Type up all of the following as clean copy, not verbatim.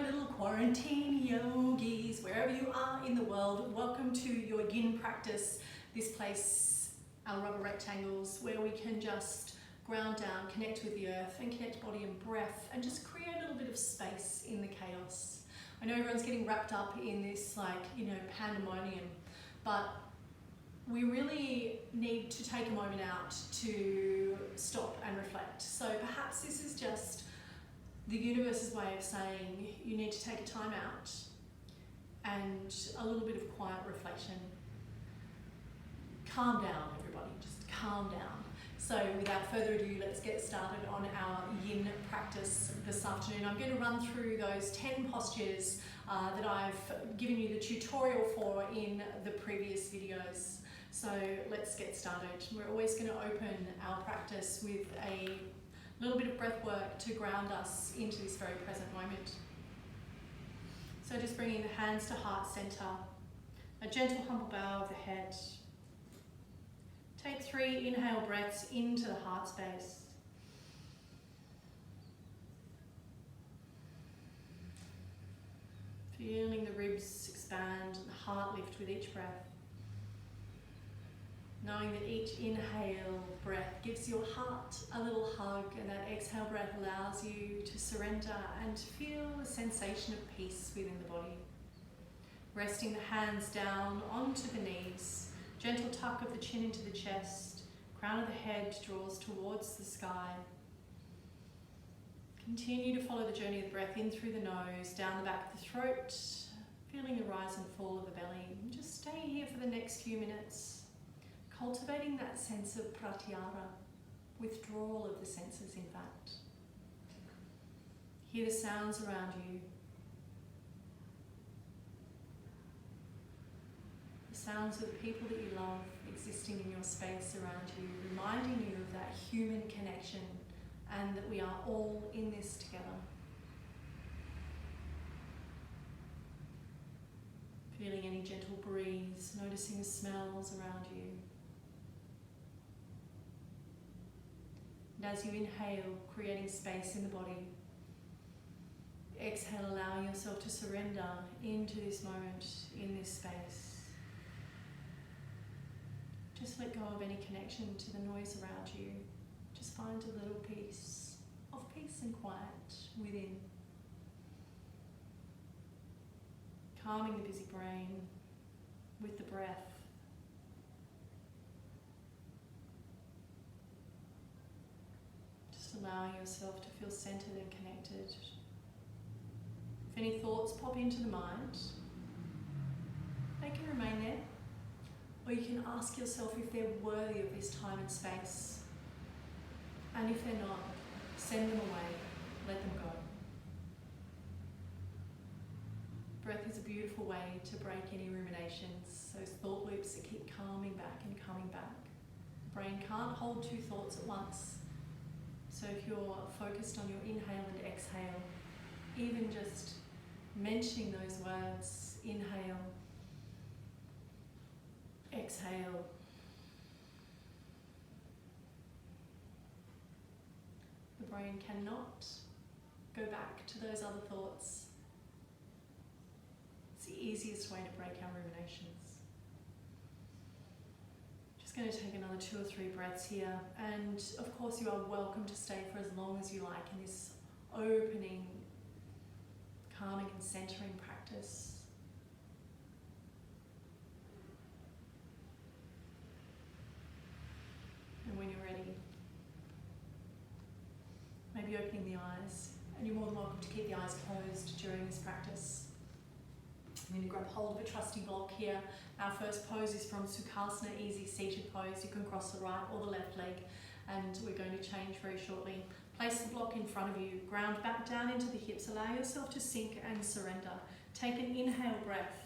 little quarantine yogis, wherever you are in the world. Welcome to your yin practice. This place, our rubber rectangles, where we can just ground down, connect with the earth and connect body and breath and just create a little bit of space in the chaos. I know everyone's getting wrapped up in this pandemonium, but we really need to take a moment out to stop and reflect. So perhaps this is just the universe's way of saying you need to take a time out and a little bit of quiet reflection. Calm down, everybody, just calm down. So without further ado, let's get started on our yin practice this afternoon. I'm going to run through those 10 postures that I've given you the tutorial for in the previous videos. So let's get started. We're always going to open our practice with a little bit of breath work to ground us into this very present moment. So just bringing the hands to heart center, a gentle humble bow of the head. Take 3 inhale breaths into the heart space. Feeling the ribs expand and the heart lift with each breath. Knowing that each inhale breath gives your heart a little hug, and that exhale breath allows you to surrender and feel a sensation of peace within the body. Resting the hands down onto the knees, gentle tuck of the chin into the chest, crown of the head draws towards the sky. Continue to follow the journey of the breath in through the nose, down the back of the throat, feeling the rise and fall of the belly. And just stay here for the next few minutes. Cultivating that sense of pratyahara, withdrawal of the senses in fact. Hear the sounds around you. The sounds of the people that you love existing in your space around you, reminding you of that human connection and that we are all in this together. Feeling any gentle breeze, noticing the smells around you. And as you inhale, creating space in the body, exhale, allowing yourself to surrender into this moment, in this space. Just let go of any connection to the noise around you. Just find a little piece of peace and quiet within. Calming the busy brain with the breath. Allowing yourself to feel centered and connected. If any thoughts pop into the mind, they can remain there, or you can ask yourself if they're worthy of this time and space. And if they're not, send them away, let them go. Breath is a beautiful way to break any ruminations, those thought loops that keep coming back and coming back. The brain can't hold 2 thoughts at once. So if you're focused on your inhale and exhale, even just mentioning those words, inhale, exhale, the brain cannot go back to those other thoughts. It's the easiest way to break our ruminations. Going to take another 2 or 3 breaths here, and of course you are welcome to stay for as long as you like in this opening, calming and centering practice. And when you're ready, maybe opening the eyes, and you're more than welcome to keep the eyes closed during this practice. I'm going to grab hold of a trusty block here. Our first pose is from Sukhasana, easy seated pose. You can cross the right or the left leg, and we're going to change very shortly. Place the block in front of you, ground back down into the hips, allow yourself to sink and surrender. Take an inhale breath.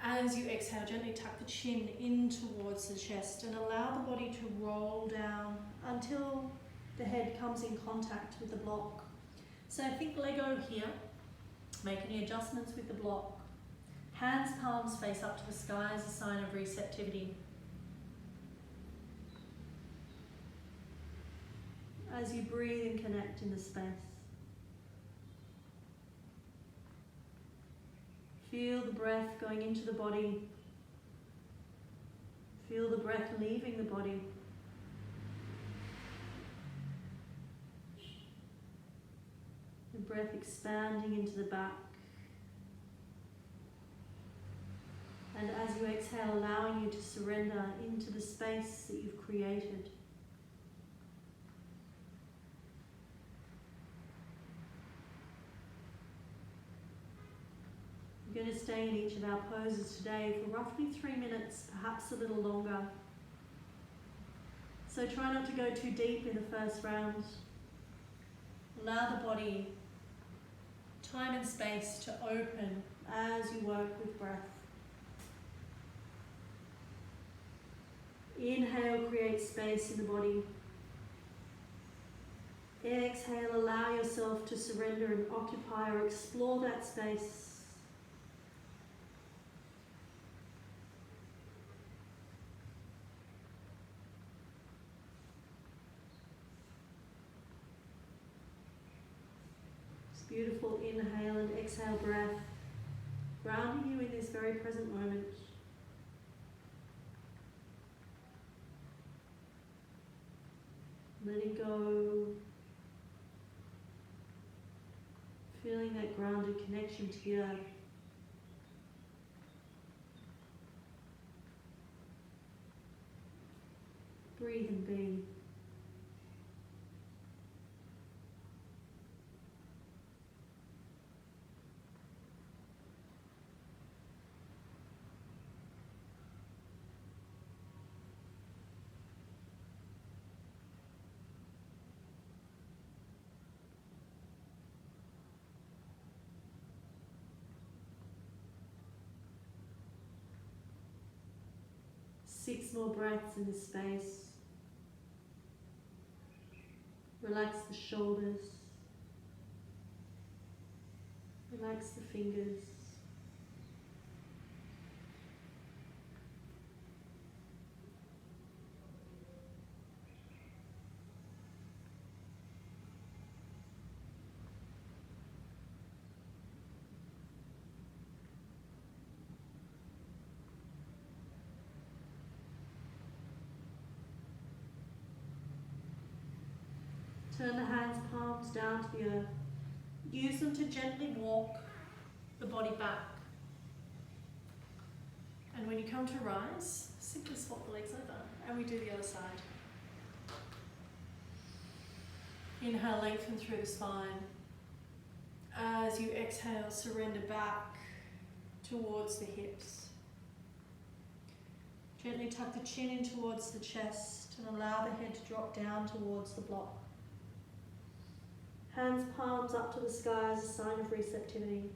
As you exhale, gently tuck the chin in towards the chest and allow the body to roll down until the head comes in contact with the block. So think Lego here. Make any adjustments with the block. Hands, palms face up to the sky as a sign of receptivity. As you breathe and connect in the space. Feel the breath going into the body. Feel the breath leaving the body. The breath expanding into the back. And as you exhale, allowing you to surrender into the space that you've created. We're going to stay in each of our poses today for roughly 3 minutes, perhaps a little longer. So try not to go too deep in the first round. Allow the body time and space to open as you work with breath. Inhale, create space in the body. Exhale, allow yourself to surrender and occupy or explore that space. Beautiful inhale and exhale breath, grounding you in this very present moment. Letting go, feeling that grounded connection to the earth. Breathe and be. Six more breaths in this space. Relax the shoulders. Relax the fingers. Turn the hands, palms down to the earth. Use them to gently walk the body back. And when you come to rise, simply swap the legs over. And we do the other side. Inhale, lengthen through the spine. As you exhale, surrender back towards the hips. Gently tuck the chin in towards the chest and allow the head to drop down towards the block. Hands, palms up to the sky as a sign of receptivity.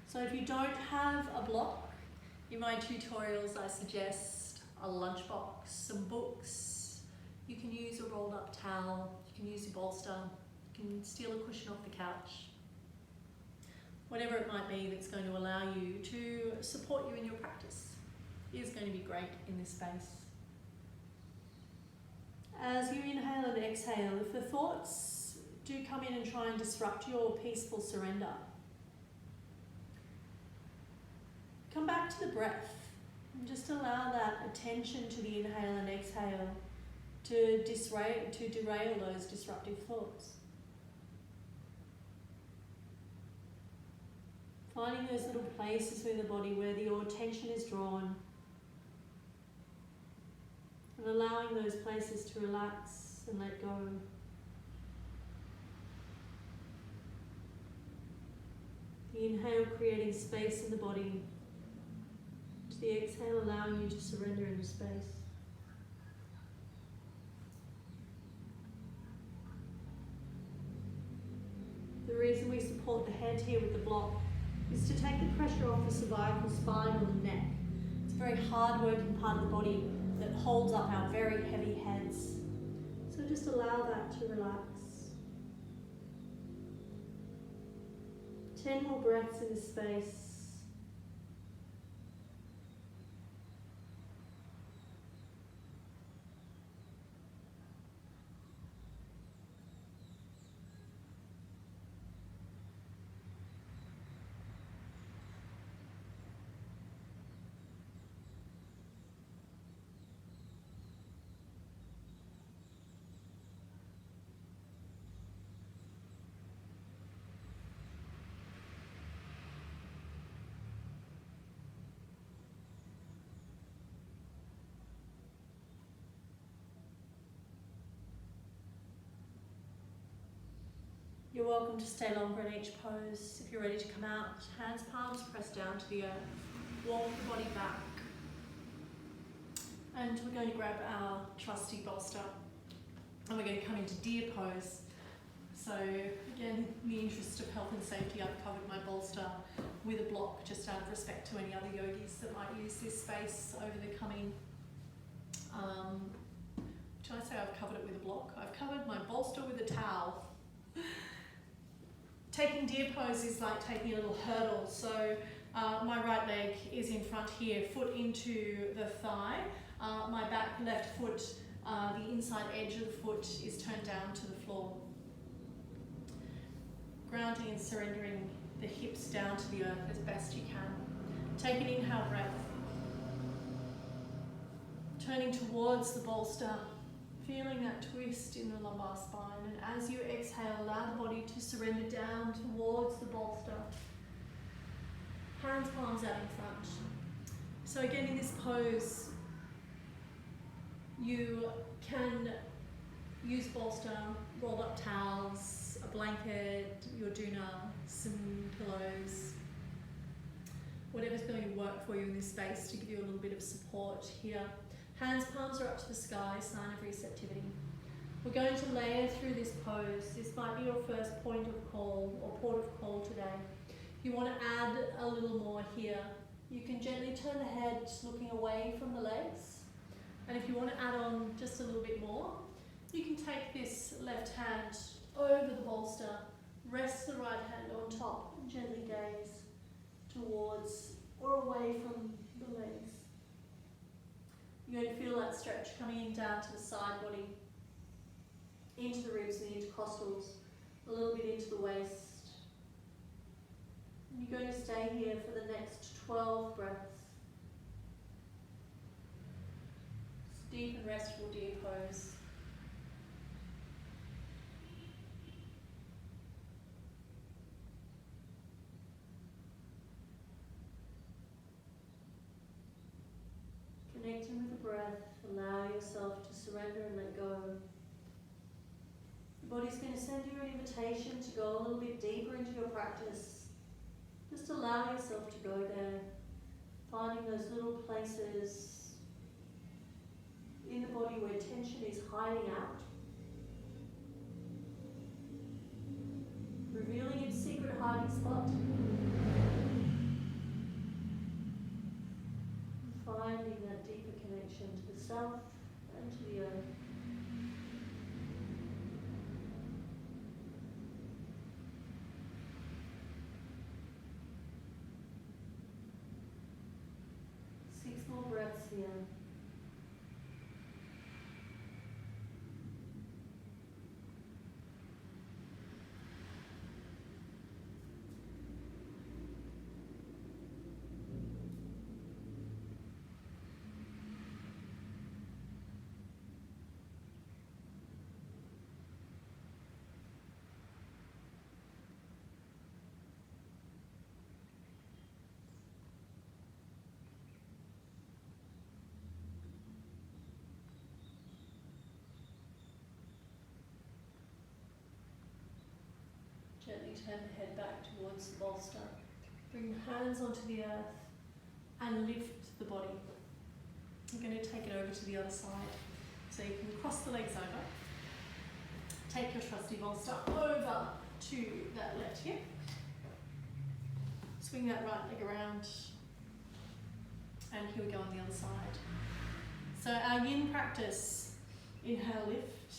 So if you don't have a block, in my tutorials I suggest a lunchbox, some books. You can use a rolled up towel, you can use a bolster, you can steal a cushion off the couch. Whatever it might be that's going to allow you to support you in your practice is going to be great in this space. As you inhale and exhale, if the thoughts do come in and try and disrupt your peaceful surrender, come back to the breath and just allow that attention to the inhale and exhale to derail those disruptive thoughts. Finding those little places in the body where your attention is drawn and allowing those places to relax and let go. The inhale creating space in the body. To the exhale allowing you to surrender into space. The reason we support the head here with the block is to take the pressure off the cervical spine or the neck. It's a very hard working part of the body that holds up our very heavy heads. So just allow that to relax. 10 more breaths in this space. welcome to stay longer in each pose. If you're ready to come out, hands, palms, press down to the earth. Walk the body back. And we're going to grab our trusty bolster. And we're going to come into deer pose. So again, in the interest of health and safety, I've covered my bolster with a block just out of respect to any other yogis that might use this space over the coming, should I say I've covered it with a block? I've covered my bolster with a towel. Taking deer pose is like taking a little hurdle. So my right leg is in front here, foot into the thigh. My back left foot, the inside edge of the foot is turned down to the floor. Grounding and surrendering the hips down to the earth as best you can. Take an inhale breath. Turning towards the bolster, feeling that twist in the lumbar spine. And as you exhale, allow the body to surrender down towards the bolster. Hands, palms out in front. So again, in this pose, you can use bolster, rolled up towels, a blanket, your doona, some pillows, whatever's going to work for you in this space to give you a little bit of support here. Hands, palms are up to the sky, sign of receptivity. We're going to layer through this pose. This might be your first point of call or port of call today. If you want to add a little more here, you can gently turn the head looking away from the legs. And if you want to add on just a little bit more, you can take this left hand over the bolster, rest the right hand on top, and gently gaze towards or away from the legs. You're going to feel that stretch coming in down to the side body, into the ribs and the intercostals, a little bit into the waist. And you're going to stay here for the next 12 breaths. Deep and restful deer pose. Connecting with the breath, allow yourself to surrender and let go. The body's going to send you an invitation to go a little bit deeper into your practice. Just allow yourself to go there, finding those little places in the body where tension is hiding out, revealing its secret hiding spot, and finding that deeper connection to the self and to the earth. Six more breaths here. Gently turn the head back towards the bolster. Bring the hands onto the earth and lift the body. I'm going to take it over to the other side. So you can cross the legs over. Take your trusty bolster over to that left hip. Swing that right leg around. And here we go on the other side. So our yin practice, inhale, lift,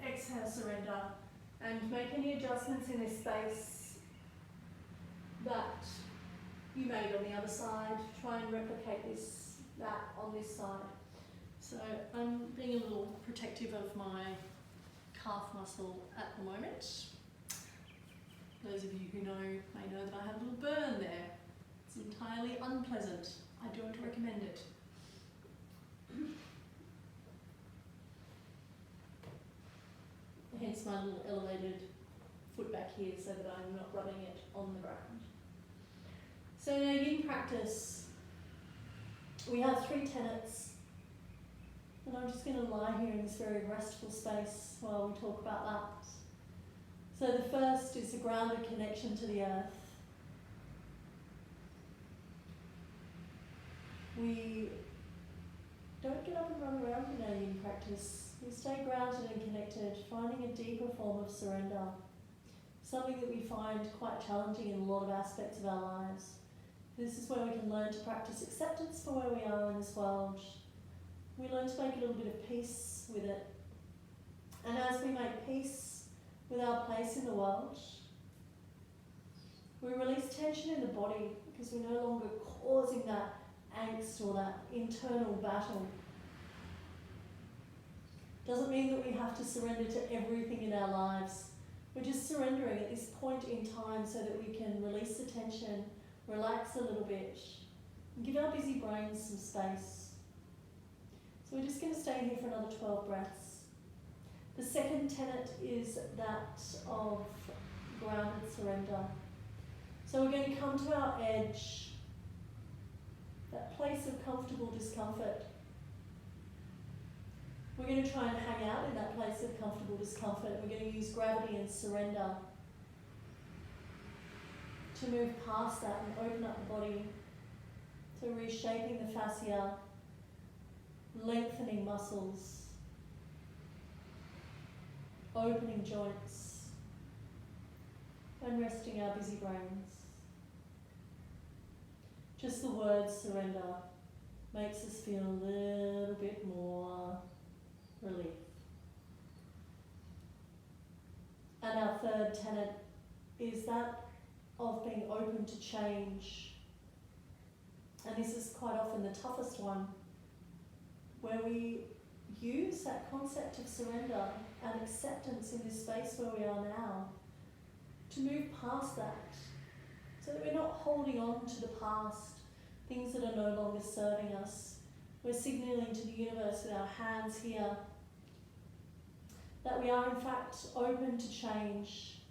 exhale, surrender. And make any adjustments in this space that you made on the other side. Try and replicate that on this side. So I'm being a little protective of my calf muscle at the moment. Those of you who know may know that I have a little burn there. It's entirely unpleasant. I don't recommend it. Hence my little elevated foot back here so that I'm not rubbing it on the ground. So in our yin practice, we have 3 tenets. And I'm just going to lie here in this very restful space while we talk about that. So the first is the grounded connection to the earth. We don't get up and run around in our yin practice. We stay grounded and connected, finding a deeper form of surrender. Something that we find quite challenging in a lot of aspects of our lives. This is where we can learn to practice acceptance for where we are in this world. We learn to make a little bit of peace with it. And as we make peace with our place in the world, we release tension in the body because we're no longer causing that angst or that internal battle. Doesn't mean that we have to surrender to everything in our lives. We're just surrendering at this point in time so that we can release the tension, relax a little bit, and give our busy brains some space. So we're just going to stay here for another 12 breaths. The second tenet is that of grounded surrender. So we're going to come to our edge, that place of comfortable discomfort. We're going to try and hang out in that place of comfortable discomfort. We're going to use gravity and surrender to move past that and open up the body. So reshaping the fascia, lengthening muscles, opening joints, and resting our busy brains. Just the word surrender makes us feel a little bit more relief. And our third tenet is that of being open to change. And this is quite often the toughest one, where we use that concept of surrender and acceptance in this space where we are now to move past that, so that we're not holding on to the past, things that are no longer serving us. We're signaling to the universe with our hands here that we are in fact open to change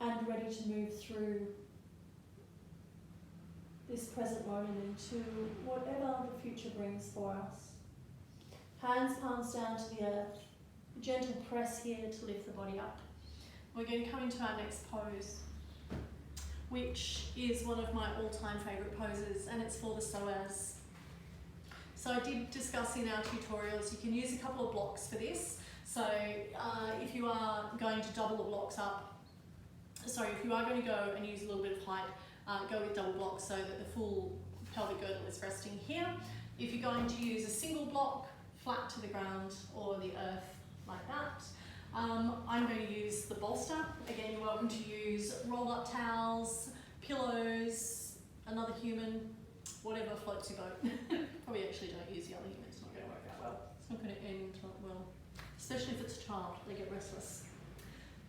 and ready to move through this present moment into whatever the future brings for us. Hands, palms down to the earth. A gentle press here to lift the body up. We're going to come into our next pose, which is one of my all-time favourite poses, and it's for the psoas. So I did discuss in our tutorials, you can use a couple of blocks for this. So if you are going to double the blocks up, if you are going to go and use a little bit of height, go with double blocks so that the full pelvic girdle is resting here. If you're going to use a single block, flat to the ground or the earth like that, I'm going to use the bolster. Again, you're welcome to use rolled up towels, pillows, another human, whatever floats your boat. Probably actually don't use the other human, it's not going to work out well. It's not going to end well, especially if it's a child, they get restless.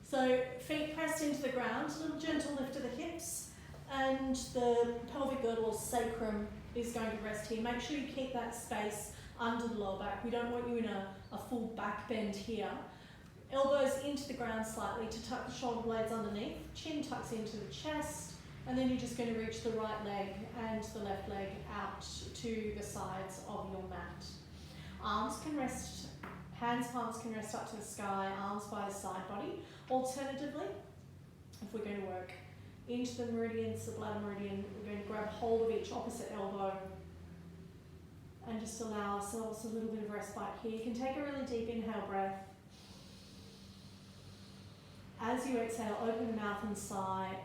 So feet pressed into the ground, a little gentle lift of the hips, and the pelvic girdle or sacrum is going to rest here. Make sure you keep that space under the lower back. We don't want you in a full back bend here. Elbows into the ground slightly to tuck the shoulder blades underneath. Chin tucks into the chest, and then you're just going to reach the right leg and the left leg out to the sides of your mat. Arms can rest, hands, palms can rest up to the sky, arms by the side body. Alternatively, if we're going to work into the meridians, the bladder meridian, we're going to grab hold of each opposite elbow and just allow ourselves a little bit of respite here. You can take a really deep inhale breath. As you exhale, open the mouth and sigh.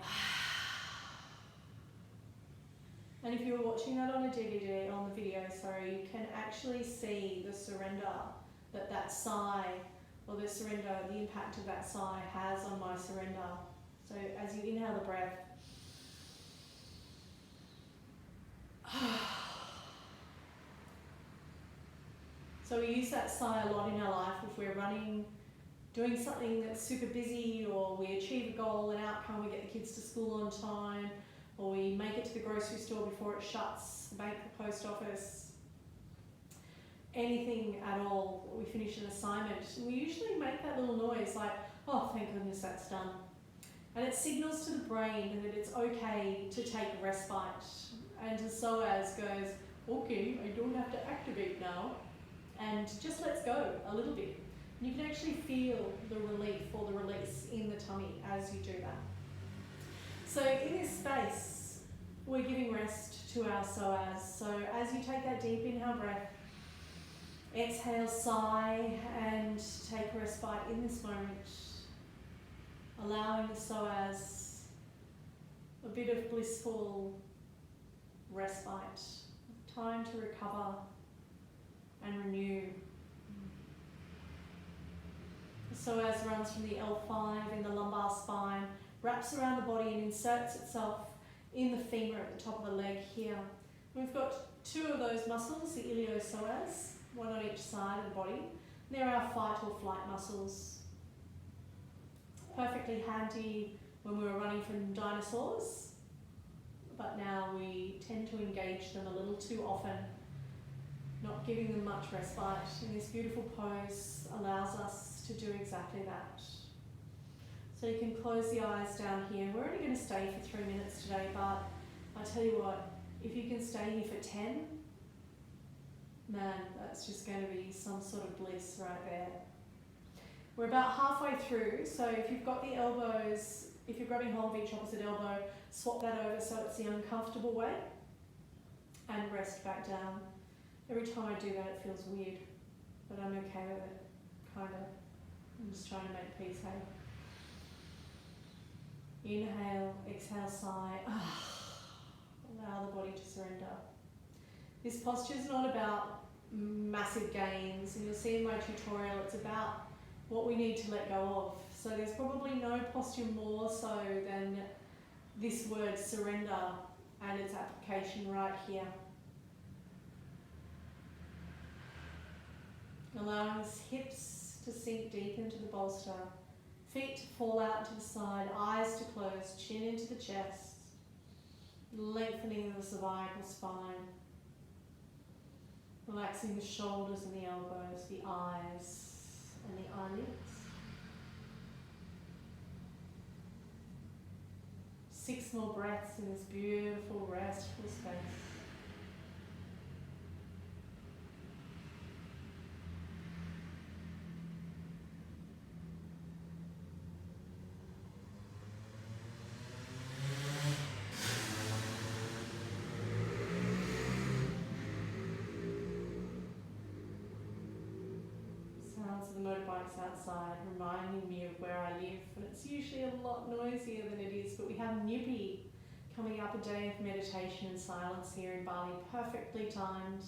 And if you were watching that on a DVD, on the video, sorry, you can actually see the surrender that sigh, or the surrender, the impact of that sigh has on my surrender. So as you inhale the breath, so we use that sigh a lot in our life if we're running, doing something that's super busy, or we achieve a goal, an outcome, we get the kids to school on time, or we make it to the grocery store before it shuts, the bank, the post office, anything at all, we finish an assignment. And we usually make that little noise like, oh, thank goodness that's done. And it signals to the brain that it's okay to take a respite. And the psoas goes, okay, I don't have to activate now. And just let's go a little bit. You can actually feel the relief or the release in the tummy as you do that. So in this space, we're giving rest to our psoas. So as you take that deep inhale breath, exhale, sigh, and take a respite in this moment, allowing the psoas a bit of blissful respite, time to recover and renew. The psoas runs from the L5 in the lumbar spine, wraps around the body and inserts itself in the femur at the top of the leg here. We've got two of those muscles, the iliopsoas, one on each side of the body. They're our fight or flight muscles. Perfectly handy when we were running from dinosaurs, but now we tend to engage them a little too often, not giving them much respite. And this beautiful pose allows us to do exactly that. So you can close the eyes down here. We're only going to stay for 3 minutes today, but I tell you what, if you can stay here for 10, man, that's just going to be some sort of bliss right there. We're about halfway through, so if you've got the elbows, if you're grabbing hold of each opposite elbow, swap that over so it's the uncomfortable way, and rest back down. Every time I do that it feels weird, but I'm okay with it, kind of. I'm just trying to make peace, hey? Inhale, exhale, sigh. Allow the body to surrender. This posture is not about massive gains, and you'll see in my tutorial it's about what we need to let go of. So there's probably no posture more so than this word surrender and its application right here. Allowing the hips to sink deep into the bolster, feet to fall out to the side, eyes to close, chin into the chest, lengthening the cervical spine, relaxing the shoulders and the elbows, the eyes and the eyelids. 6 more breaths in this beautiful, restful space. Sounds of the motorbikes outside reminding me of where I live, and it's usually a lot noisier than it is, but we have Newbie coming up, a day of meditation and silence here in Bali, perfectly timed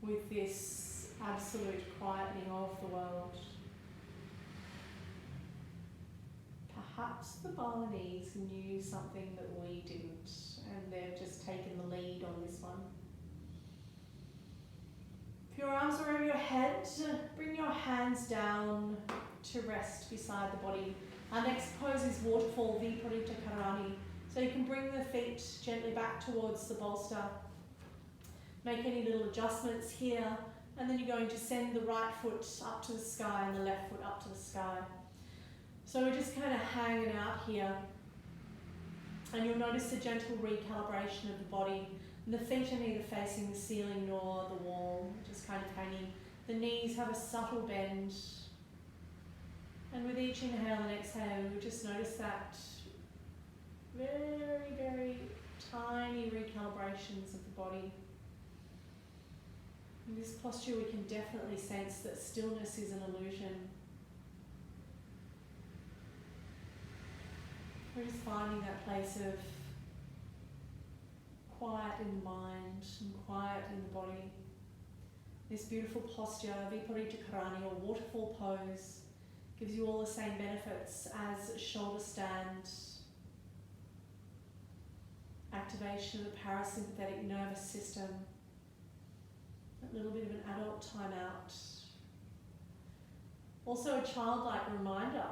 with this absolute quietening of the world. Perhaps the Balinese knew something that we didn't, and they've just taken the lead on this one. If your arms are over your head, bring your hands down to rest beside the body. Our next pose is waterfall, Viparita Karani. So you can bring the feet gently back towards the bolster. Make any little adjustments here, and then you're going to send the right foot up to the sky and the left foot up to the sky. So we're just kind of hanging out here, and you'll notice a gentle recalibration of the body. And the feet are neither facing the ceiling nor the wall, just kind of hanging. The knees have a subtle bend. And with each inhale and exhale, you'll just notice that very, very tiny recalibrations of the body. In this posture, we can definitely sense that stillness is an illusion. We're just finding that place of quiet in the mind and quiet in the body. This beautiful posture, Viparita Karani, or waterfall pose, gives you all the same benefits as shoulder stand, activation of the parasympathetic nervous system, a little bit of an adult timeout. Also a childlike reminder.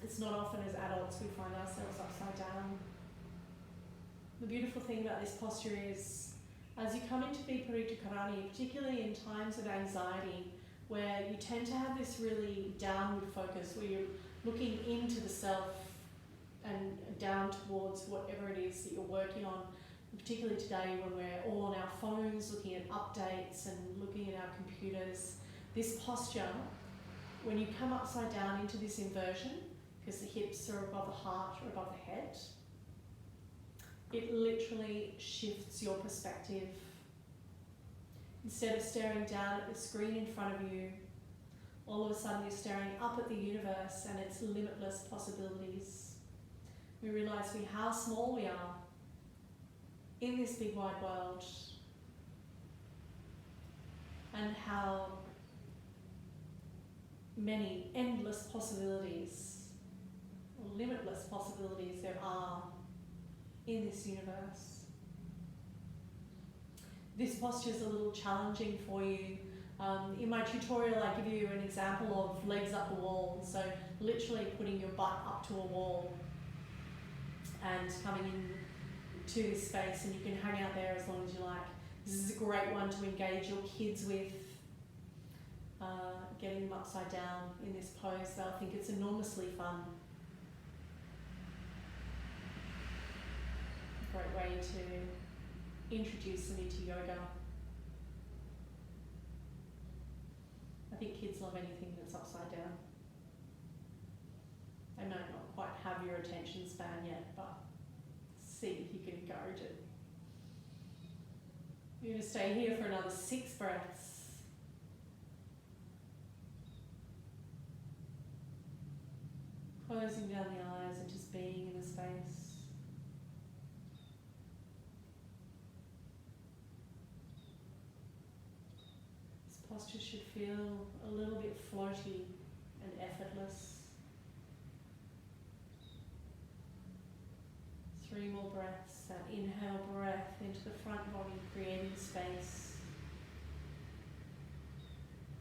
It's not often as adults we find ourselves upside down. The beautiful thing about this posture is, as you come into Viparita Karani, particularly in times of anxiety, where you tend to have this really downward focus, where you're looking into the self and down towards whatever it is that you're working on, particularly today when we're all on our phones looking at updates and looking at our computers. This posture, when you come upside down into this inversion, because the hips are above the heart or above the head, it literally shifts your perspective. Instead of staring down at the screen in front of you, all of a sudden you're staring up at the universe and its limitless possibilities. We realise how small we are in this big wide world, and how many endless possibilities, limitless possibilities there are in this universe. This posture is a little challenging for you. In my tutorial I give you an example of legs up a wall, so literally putting your butt up to a wall and coming in to this space, and you can hang out there as long as you like. This is a great one to engage your kids with, getting them upside down in this pose. They'll think it's enormously fun. A great way to introduce them into yoga. I think kids love anything that's upside down. They might not quite have your attention span yet, but see if you can encourage it. You're going to stay here for another 6 breaths. Closing down the eyes and just being in the space. This posture should feel a little bit floaty and effortless. 3 more breaths. That inhale breath into the front body, creating space.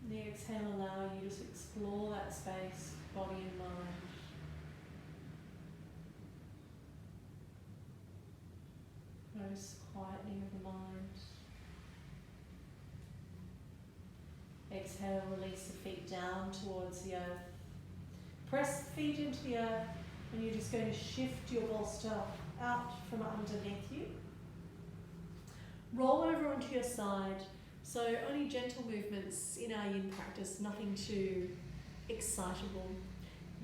And the exhale allowing you to explore that space, body and mind. Notice quietening of the mind. Exhale, release the feet down towards the earth. Press the feet into the earth, and you're just going to shift your bolster out from underneath you. Roll over onto your side. So only gentle movements in our yin practice, nothing too excitable.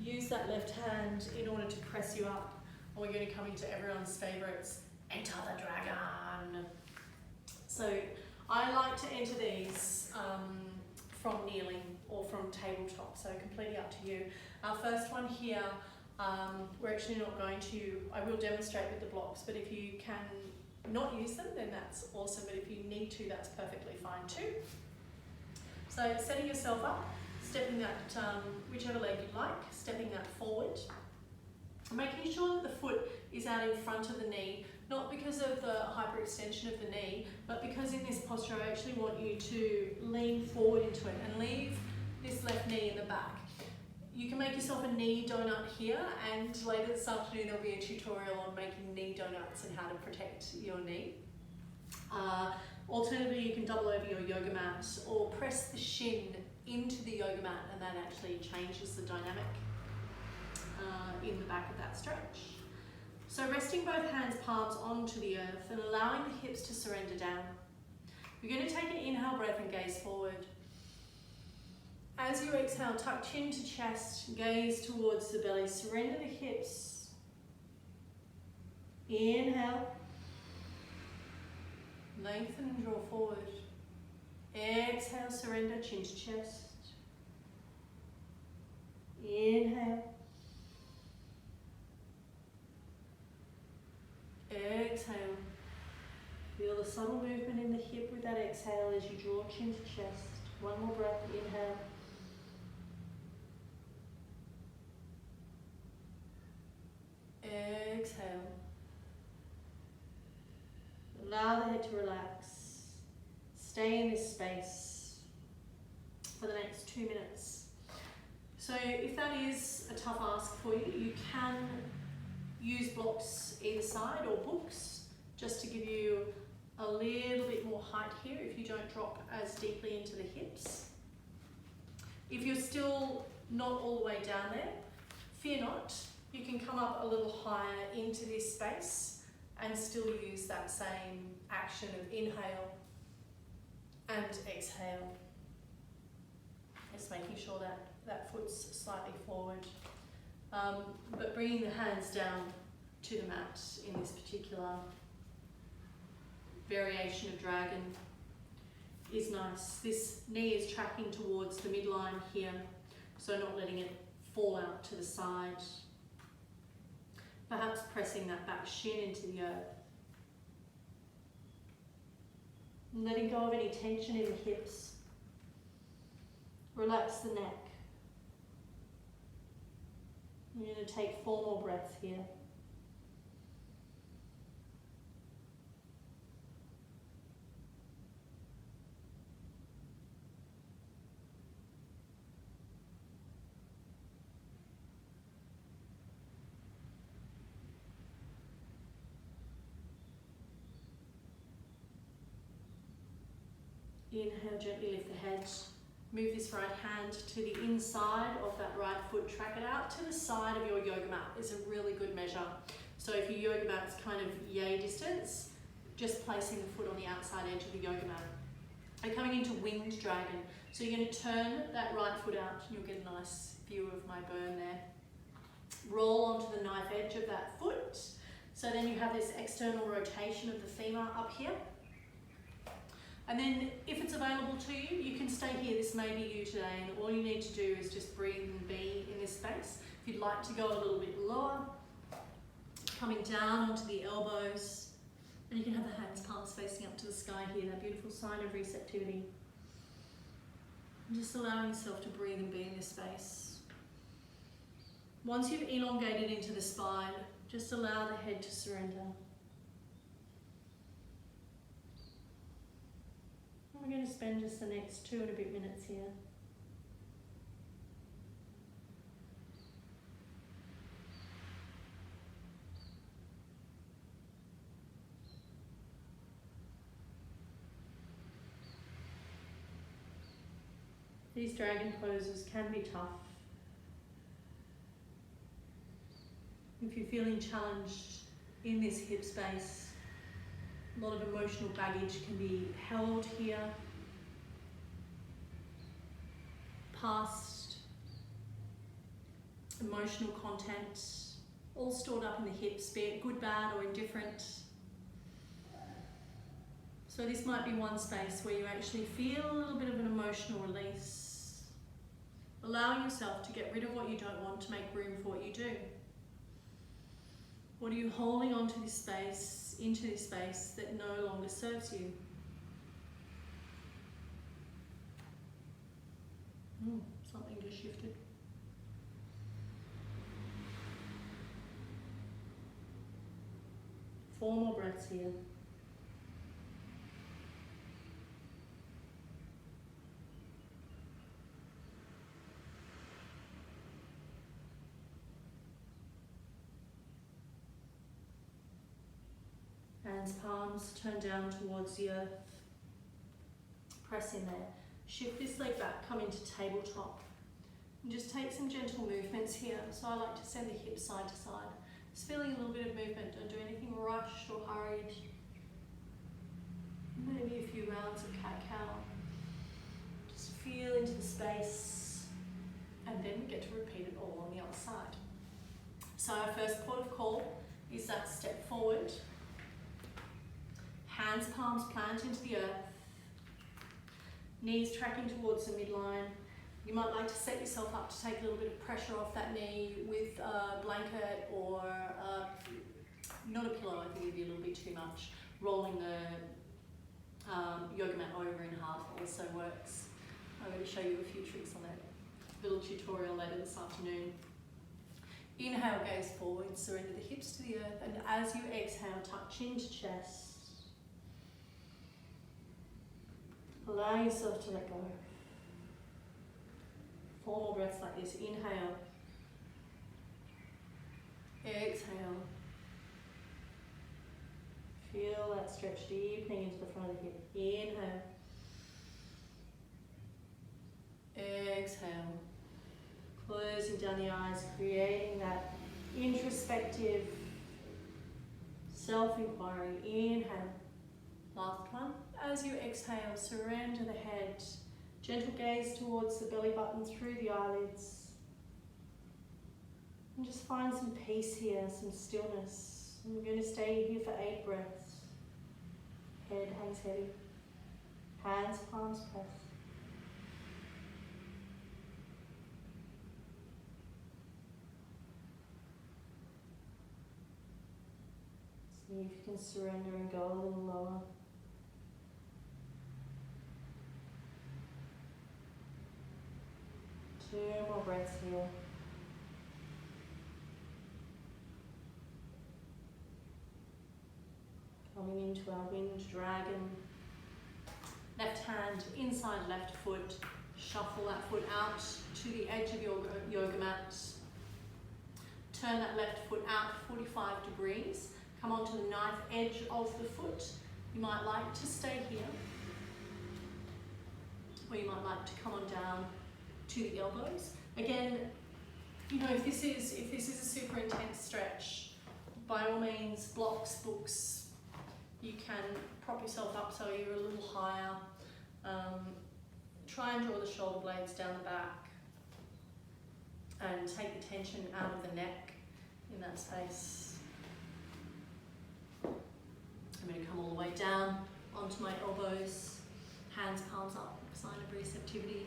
Use that left hand in order to press you up. And we're going to come into everyone's favourites, enter the dragon. So I like to enter these from kneeling or from tabletop, so completely up to you. Our first one here, we're actually not going to, I will demonstrate with the blocks, but if you can not use them, then that's awesome, but if you need to, that's perfectly fine too. So setting yourself up, stepping that, whichever leg you like, stepping that forward, making sure that the foot is out in front of the knee, not because of the hyperextension of the knee, but because in this posture I actually want you to lean forward into it and leave this left knee in the back. You can make yourself a knee donut here, and later this afternoon there'll be a tutorial on making knee donuts and how to protect your knee. Alternatively, you can double over your yoga mat or press the shin into the yoga mat, and that actually changes the dynamic in the back of that stretch. So resting both hands, palms onto the earth and allowing the hips to surrender down. You're going to take an inhale breath and gaze forward. As you exhale, tuck chin to chest, gaze towards the belly, surrender the hips. Inhale. Lengthen and draw forward. Exhale, surrender, chin to chest. Inhale. Exhale. Feel the subtle movement in the hip with that exhale as you draw chin to chest. One more breath, inhale. Exhale. Allow the head to relax. Stay in this space for the next 2 minutes. So if that is a tough ask for you, you can use blocks either side or books just to give you a little bit more height here if you don't drop as deeply into the hips. If you're still not all the way down there, fear not. You can come up a little higher into this space and still use that same action of inhale and exhale. Just making sure that that foot's slightly forward. But bringing the hands down to the mat in this particular variation of dragon is nice. This knee is tracking towards the midline here, so not letting it fall out to the side. Perhaps pressing that back shin into the earth. And letting go of any tension in the hips. Relax the neck. You're going to take 4 more breaths here. Inhale, gently lift the head. Move this right hand to the inside of that right foot. Track it out to the side of your yoga mat is a really good measure. So if your yoga mat's kind of yay distance, just placing the foot on the outside edge of the yoga mat. And coming into winged dragon. So you're going to turn that right foot out and you'll get a nice view of my burn there. Roll onto the knife edge of that foot. So then you have this external rotation of the femur up here. And then if it's available to you, you can stay here. This may be you today, and all you need to do is just breathe and be in this space. If you'd like to go a little bit lower, coming down onto the elbows, and you can have the hands, palms facing up to the sky here, that beautiful sign of receptivity. And just allowing yourself to breathe and be in this space. Once you've elongated into the spine, just allow the head to surrender. We're going to spend just the next 2 and a bit minutes here. These dragon poses can be tough. If you're feeling challenged in this hip space, a lot of emotional baggage can be held here. Past emotional content, all stored up in the hips, be it good, bad, or indifferent. So this might be one space where you actually feel a little bit of an emotional release. Allowing yourself to get rid of what you don't want to make room for what you do. What are you holding onto this space, into this space that no longer serves you? Something just shifted. Four more breaths here. Hands, palms, turn down towards the earth. Press in there. Shift this leg back, come into tabletop. And just take some gentle movements here. So I like to send the hips side to side. Just feeling a little bit of movement. Don't do anything rushed or hurried. Maybe a few rounds of cat-cow. Just feel into the space. And then we get to repeat it all on the other side. So our first port of call is that step forward. Hands, palms plant into the earth. Knees tracking towards the midline. You might like to set yourself up to take a little bit of pressure off that knee with a blanket or not a pillow. I think it'd be a little bit too much. Rolling the yoga mat over in half also works. I'm going to show you a few tricks on that little tutorial later this afternoon. Inhale, gaze forward, surrender the hips to the earth, and as you exhale, tuck chin to chest. Allow yourself to let go. 4 more breaths like this. Inhale. Exhale. Feel that stretch deepening into the front of the hip. Inhale. Exhale. Closing down the eyes, creating that introspective self-inquiry. Inhale. Last one. As you exhale, surrender the head Gentle gaze towards the belly button through the eyelids. And just find some peace here, some stillness. And we're going to stay here for 8 breaths. Head hangs heavy. Hands, palms pressed. See if you can surrender and go a little lower. Two more breaths here. Coming into our winged dragon. Left hand inside left foot. Shuffle that foot out to the edge of your yoga mat. Turn that left foot out 45 degrees. Come onto the knife edge of the foot. You might like to stay here. Or you might like to come on down to the elbows. Again, you know, if this is a super intense stretch, by all means, blocks, books, you can prop yourself up so you're a little higher. Try and draw the shoulder blades down the back and take the tension out of the neck in that space. I'm going to come all the way down onto my elbows, hands, palms up, sign of receptivity.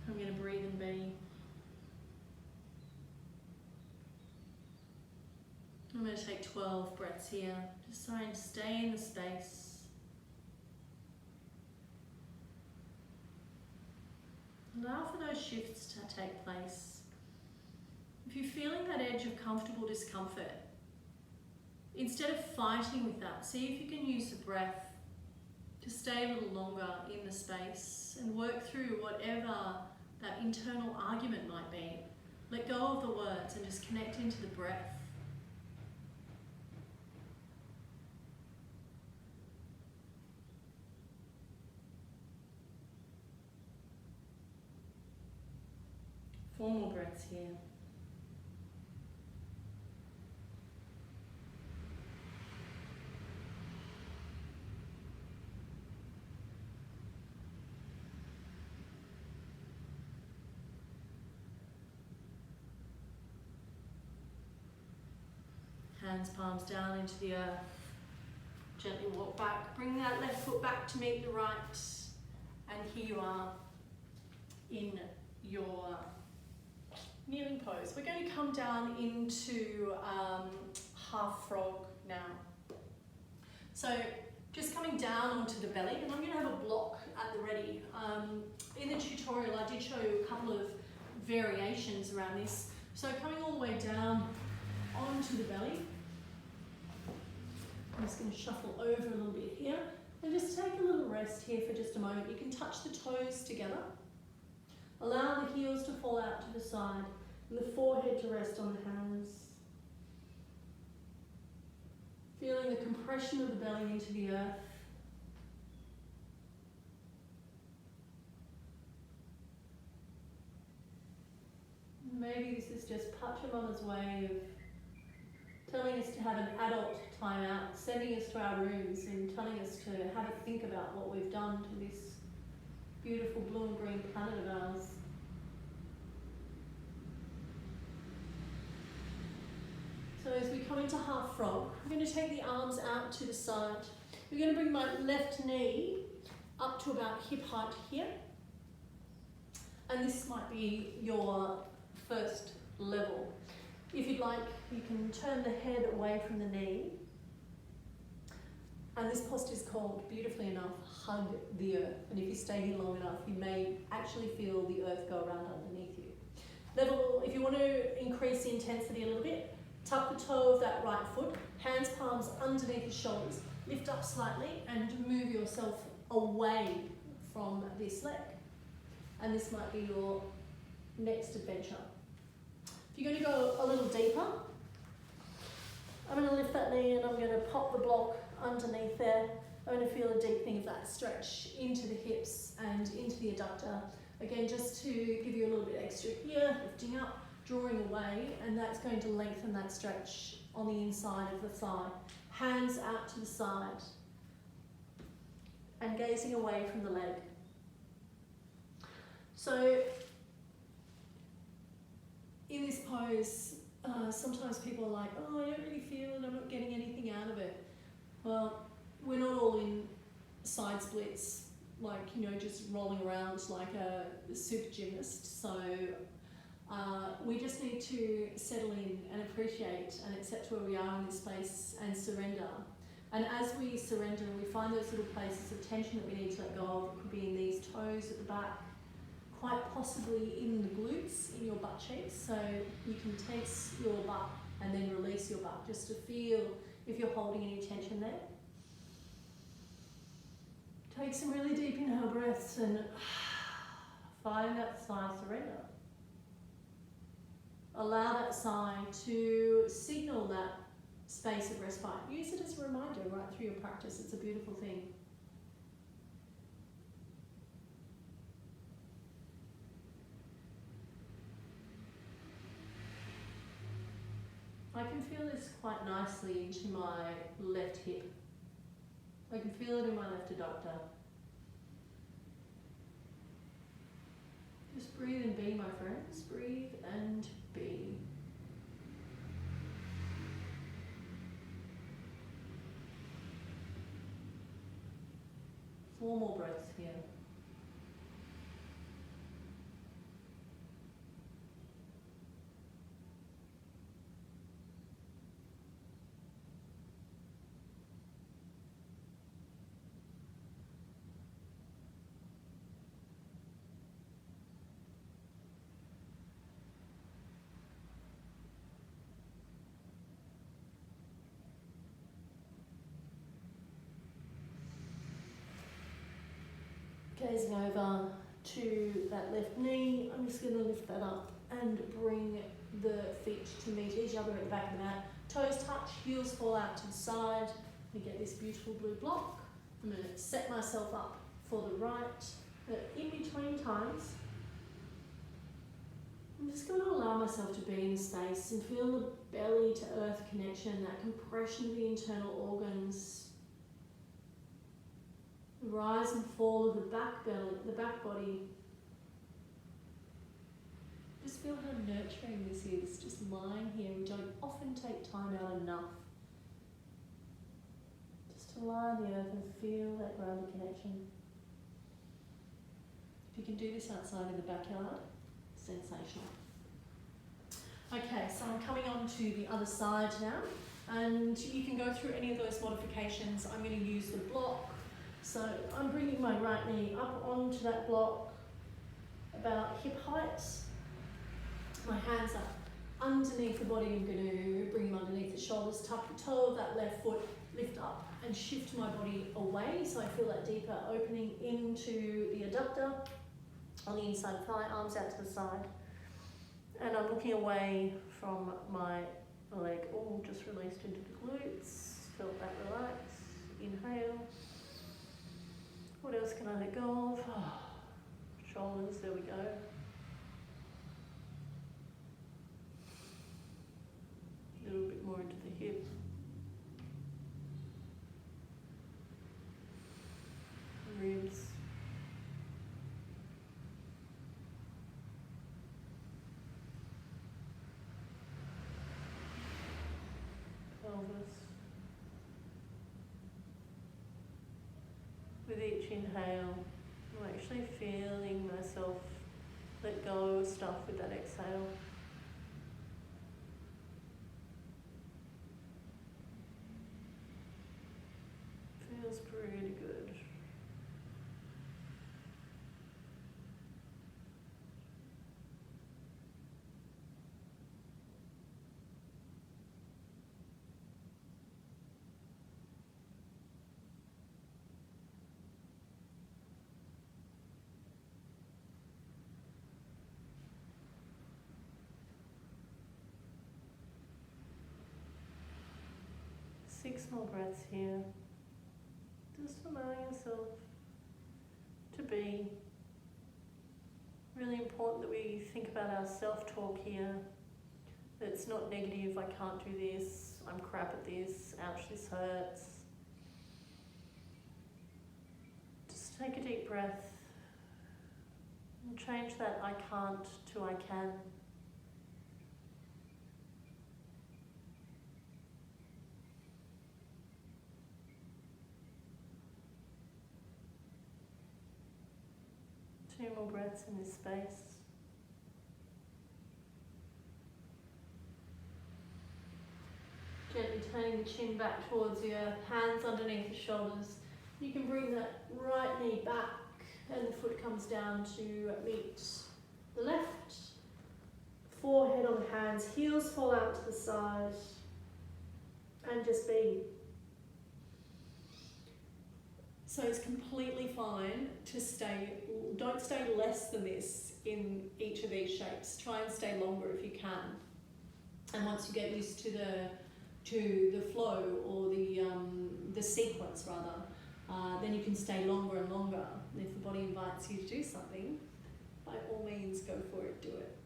I'm going to breathe and be. I'm going to take 12 breaths here, just trying to stay in the space. Allow for those shifts to take place. If you're feeling that edge of comfortable discomfort, instead of fighting with that, see if you can use the breath to stay a little longer in the space and work through whatever that internal argument might be. Let go of the words and just connect into the breath. Four more breaths here. Hands, palms down into the earth. Gently walk back. Bring that left foot back to meet the right. And here you are in your kneeling pose. We're going to come down into half frog now. So just coming down onto the belly, and I'm going to have a block at the ready. In the tutorial I did show you a couple of variations around this. So coming all the way down onto the belly. I'm just going to shuffle over a little bit here and just take a little rest here for just a moment. You can touch the toes together. Allow the heels to fall out to the side and the forehead to rest on the hands. Feeling the compression of the belly into the earth. Maybe this is just Pachamama's way of telling us to have an adult time out, sending us to our rooms and telling us to have a think about what we've done to this beautiful blue and green planet of ours. So as we come into half frog, I'm going to take the arms out to the side. We're going to bring my left knee up to about hip height here. And this might be your first level. If you'd like, you can turn the head away from the knee. And this posture is called, beautifully enough, hug the earth. And if you stay here long enough, you may actually feel the earth go around underneath you. Level, if you want to increase the intensity a little bit, tuck the toe of that right foot, hands, palms underneath the shoulders, lift up slightly and move yourself away from this leg. And this might be your next adventure. If you're going to go a little deeper, I'm going to lift that knee and I'm going to pop the block underneath there. I'm going to feel a deepening of that stretch into the hips and into the adductor. Again, just to give you a little bit extra here, lifting up, drawing away, and that's going to lengthen that stretch on the inside of the thigh. Hands out to the side and gazing away from the leg. So in this pose, sometimes people are like, oh, I don't really feel it, I'm not getting anything out of it. Well, we're not all in side splits, like, you know, just rolling around like a super gymnast. So we just need to settle in and appreciate and accept where we are in this space and surrender. And as we surrender, we find those little places of tension that we need to let go of. It could be in these toes at the back, quite possibly in the glutes, in your butt cheeks. So you can tense your butt and then release your butt just to feel if you're holding any tension there. Take some really deep inhale breaths and find that sigh surrender. Allow that sigh to signal that space of respite. Use it as a reminder right through your practice. It's a beautiful thing. I can feel this quite nicely into my left hip. I can feel it in my left adductor. Just breathe and be, my friends. Breathe and be. Four more breaths here. Gazing over to that left knee, I'm just going to lift that up and bring the feet to meet each other at the back of the mat. Toes touch, heels fall out to the side. We get this beautiful blue block. I'm going to set myself up for the right. But in between times, I'm just going to allow myself to be in space and feel the belly to earth connection, that compression of the internal organs. The rise and fall of the back belly, the back body. Just feel how nurturing this is, just lying here. We don't often take time out enough just to lie on the earth and feel that grounded connection. If you can do this outside in the backyard, sensational. Okay, so I'm coming on to the other side now, and you can go through any of those modifications. I'm going to use the block. So I'm bringing my right knee up onto that block, about hip height. My hands are underneath the body. I'm going to bring them underneath the shoulders, tuck the toe of that left foot, lift up and shift my body away. So I feel that deeper opening into the adductor on the inside of the thigh, arms out to the side. And I'm looking away from my leg, all just released into the glutes. Felt that relax. Inhale. What else can I let go of? Shoulders, there we go. A little bit more into the hip. Ribs. Pelvis. With each inhale, I'm actually feeling myself let go of stuff with that exhale. Feels pretty good. Six more breaths here. Just allowing yourself to be. Really important that we think about our self-talk here. That it's not negative, I can't do this, I'm crap at this, ouch, this hurts. Just take a deep breath and change that I can't to I can. Two more breaths in this space. Gently turning the chin back towards the earth, hands underneath the shoulders. You can bring that right knee back and the foot comes down to meet the left. Forehead on the hands, heels fall out to the side. And just be. So it's completely fine to don't stay less than this in each of these shapes. Try and stay longer if you can. And once you get used to the flow or the sequence rather, then you can stay longer and longer. And if the body invites you to do something, by all means go for it, do it.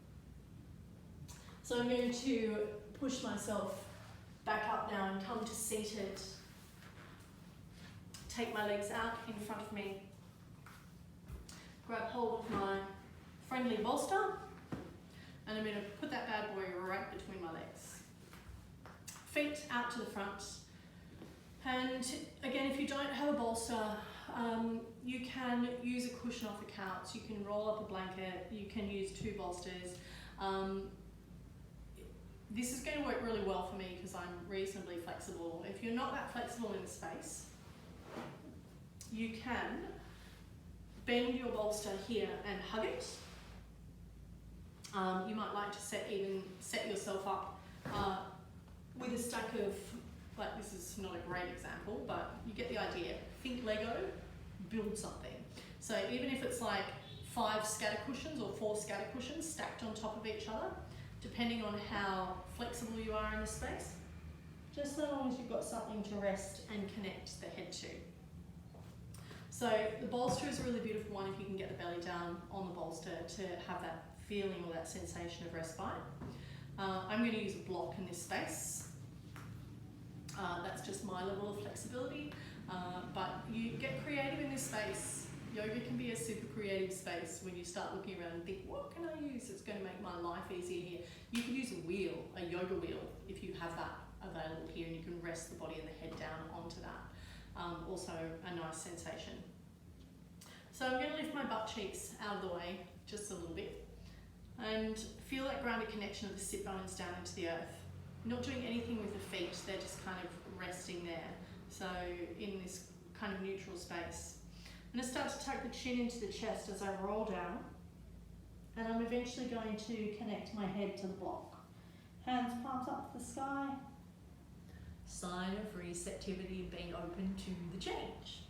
So I'm going to push myself back up now and come to seated. Take my legs out in front of me. Grab hold of my friendly bolster. And I'm going to put that bad boy right between my legs. Feet out to the front. And again, if you don't have a bolster, you can use a cushion off the couch. You can roll up a blanket. You can use two bolsters. This is going to work really well for me because I'm reasonably flexible. If you're not that flexible in the space, you can bend your bolster here and hug it. You might like to set yourself up with a stack of, like this is not a great example, but you get the idea. Think Lego, build something. So even if it's like 5 scatter cushions or 4 scatter cushions stacked on top of each other, depending on how flexible you are in the space, just so long as you've got something to rest and connect the head to. So the bolster is a really beautiful one if you can get the belly down on the bolster to have that feeling or that sensation of respite. I'm going to use a block in this space. That's just my level of flexibility, but you get creative in this space. Yoga can be a super creative space when you start looking around and think, what can I use that's going to make my life easier here? You can use a wheel, a yoga wheel, if you have that available here, and you can rest the body and the head down onto that. Also a nice sensation. So I'm going to lift my butt cheeks out of the way just a little bit and feel that grounded connection of the sit bones down into the earth. Not doing anything with the feet, they're just kind of resting there. So in this kind of neutral space. I'm going to start to tuck the chin into the chest as I roll down, and I'm eventually going to connect my head to the block. Hands palms up to the sky. Sign of receptivity and being open to the change.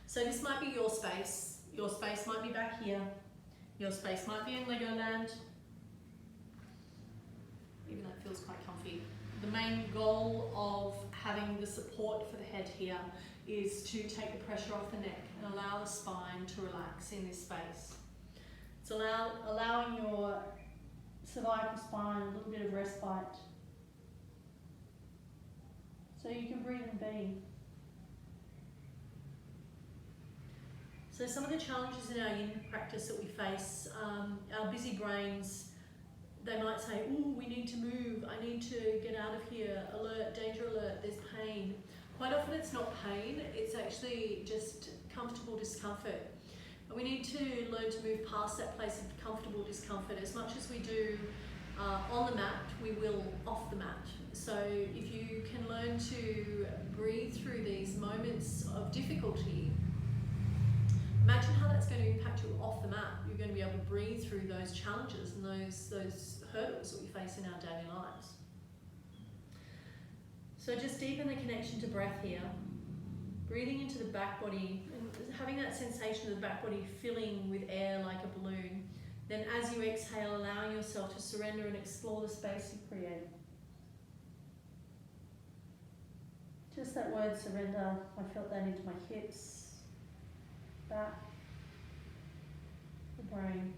So this might be your space. Your space might be back here. Your space might be in Legoland. Even though it feels quite comfy. The main goal of having the support for the head here is to take the pressure off the neck and allow the spine to relax in this space. It's allowing your cervical spine a little bit of respite. So you can breathe and be. So some of the challenges in our yin practice that we face, our busy brains, they might say, ooh, we need to move, I need to get out of here, alert, danger alert, there's pain. Quite often it's not pain, it's actually just comfortable discomfort. And we need to learn to move past that place of comfortable discomfort. As much as we do on the mat, we will off the mat. So if you can learn to breathe through these moments of difficulty, imagine how that's going to impact you off the mat. You're going to be able to breathe through those challenges and those hurdles that we face in our daily lives. So just deepen the connection to breath here. Breathing into the back body and having that sensation of the back body filling with air like a balloon. Then as you exhale, allowing yourself to surrender and explore the space you create. Just that word surrender, I felt that into my hips, back, the brain.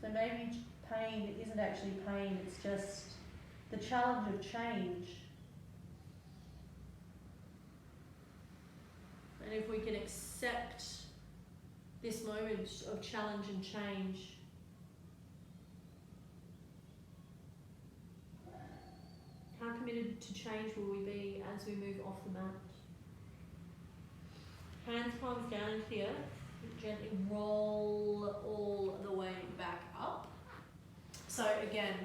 So maybe pain isn't actually pain, it's just the challenge of change. And if we can accept this moment of challenge and change, how committed to change will we be as we move off the mat? Hands, palms down into the earth. Gently roll all the way back up. So again,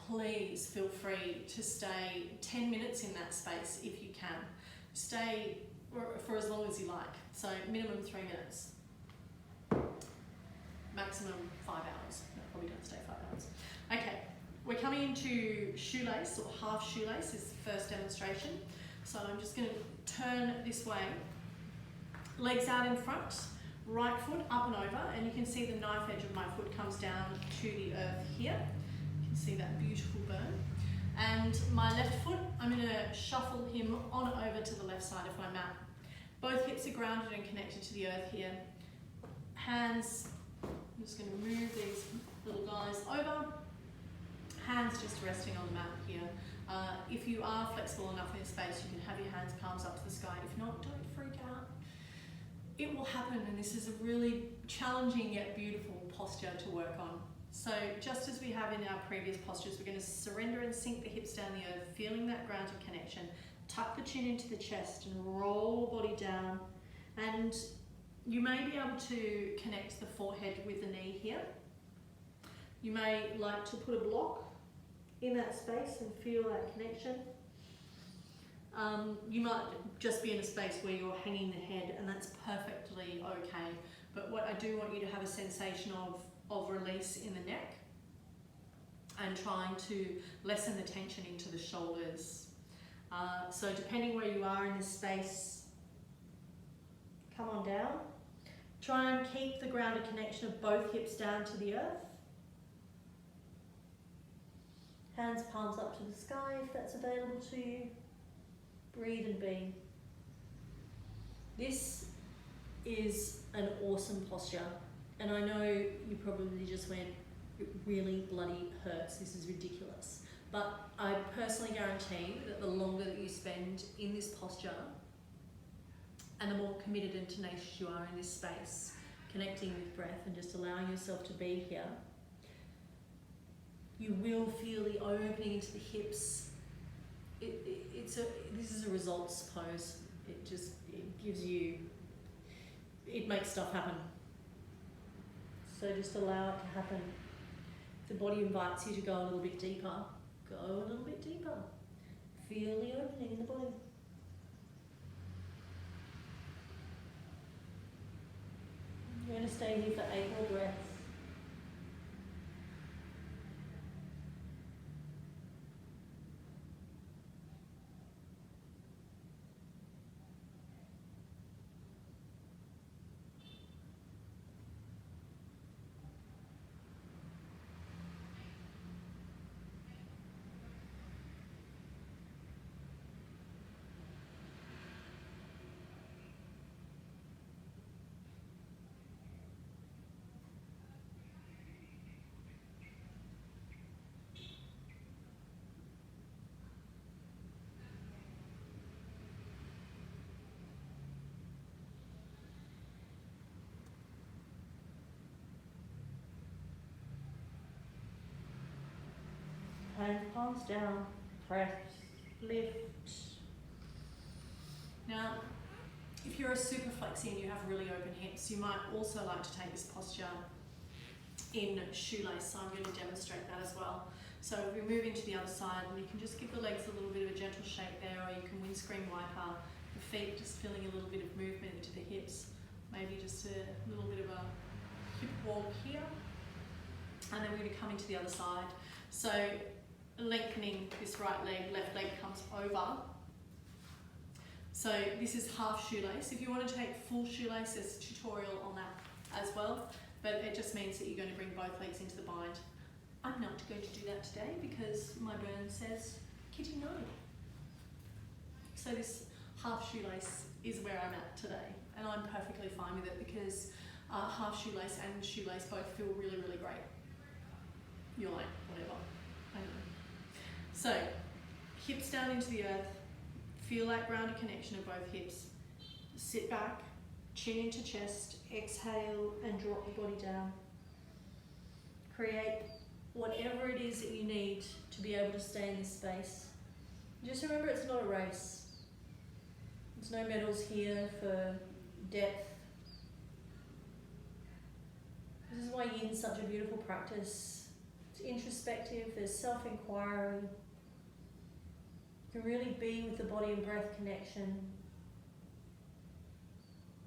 please feel free to stay 10 minutes in that space if you can. Stay for as long as you like. So minimum 3 minutes. Maximum 5 hours. No, probably don't stay 5 hours. Okay, we're coming into shoelace or half shoelace is the first demonstration. So I'm just going to turn this way. Legs out in front. Right foot up and over, and you can see the knife edge of my foot comes down to the earth here. You can see that beautiful burn. And my left foot, I'm going to shuffle him on over to the left side of my mat. Both hips are grounded and connected to the earth here. Hands, I'm just going to move these little guys over. Hands just resting on the mat here. If you are flexible enough in space, you can have your hands palms up to the sky. If not, don't freak out. It will happen, and this is a really challenging yet beautiful posture to work on. So just as we have in our previous postures, we're going to surrender and sink the hips down the earth, feeling that grounded connection. Tuck the chin into the chest and roll the body down. And you may be able to connect the forehead with the knee here. You may like to put a block in that space and feel that connection. You might just be in a space where you're hanging the head, and that's perfectly okay. But what I do want you to have a sensation of release in the neck and trying to lessen the tension into the shoulders. So depending where you are in this space, come on down. Try and keep the grounded connection of both hips down to the earth. Hands, palms up to the sky if that's available to you. Breathe and be. This is an awesome posture, and I know you probably just went, it really bloody hurts, this is ridiculous. But I personally guarantee that the longer that you spend in this posture, and the more committed and tenacious you are in this space, connecting with breath and just allowing yourself to be here, you will feel the opening into the hips. This is a results pose. It gives you, it makes stuff happen. So just allow it to happen. If the body invites you to go a little bit deeper, go a little bit deeper. Feel the opening in the body. You're going to stay here for 8 more breaths. Hands, palms down, press, lift. Now, if you're a super flexi and you have really open hips, you might also like to take this posture in shoelace, so I'm going to demonstrate that as well. So we're moving to the other side, and you can just give the legs a little bit of a gentle shake there, or you can windscreen wiper the feet, just feeling a little bit of movement into the hips, maybe just a little bit of a hip walk here, and then we're going to come into the other side. So lengthening this right leg, left leg comes over. So this is half shoelace. If you want to take full shoelace, there's a tutorial on that as well, but it just means that you're going to bring both legs into the bind. I'm not going to do that today because my burn says, Kitty, no. So this half shoelace is where I'm at today, and I'm perfectly fine with it because half shoelace and shoelace both feel really, really great. You're like, whatever. I don't know. So, hips down into the earth, feel that grounded connection of both hips. sit back, chin into chest, exhale and drop the body down. Create whatever it is that you need to be able to stay in this space. Just remember, it's not a race. There's no medals here for depth. This is why Yin's such a beautiful practice. It's introspective, there's self-inquiry. You can really be with the body and breath connection.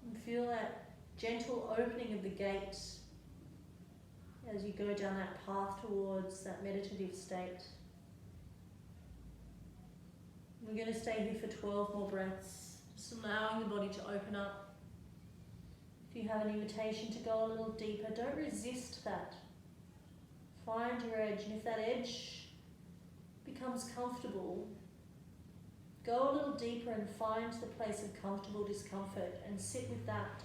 And feel that gentle opening of the gate as you go down that path towards that meditative state. We're going to stay here for 12 more breaths, just allowing the body to open up. If you have an invitation to go a little deeper, don't resist that. Find your edge, and if that edge becomes comfortable, go a little deeper and find the place of comfortable discomfort and sit with that.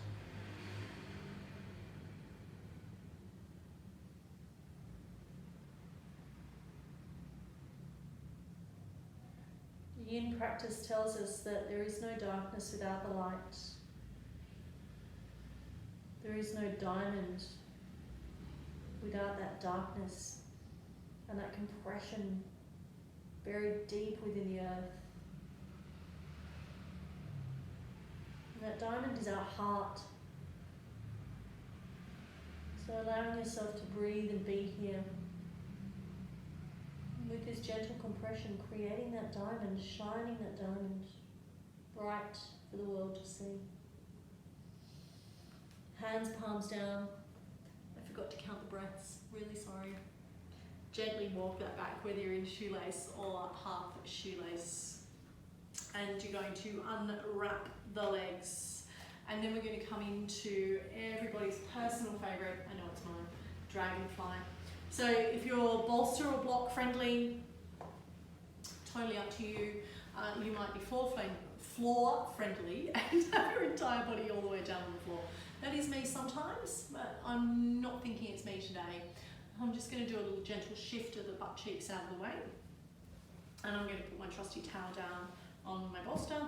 Yin practice tells us that there is no darkness without the light. There is no diamond without that darkness and that compression buried deep within the earth. And that diamond is our heart. So allowing yourself to breathe and be here. With this gentle compression, creating that diamond, shining that diamond bright for the world to see. Hands, palms down. I forgot to count the breaths, really sorry. Gently walk that back, whether you're in shoelace or half shoelace. And you're going to unwrap the legs. And then we're going to come into everybody's personal favourite, I know it's mine, dragonfly. So if you're bolster or block friendly, totally up to you. You might be floor friendly and have your entire body all the way down on the floor. That is me sometimes, but I'm not thinking it's me today. I'm just going to do a little gentle shift of the butt cheeks out of the way. And I'm going to put my trusty towel down on my bolster.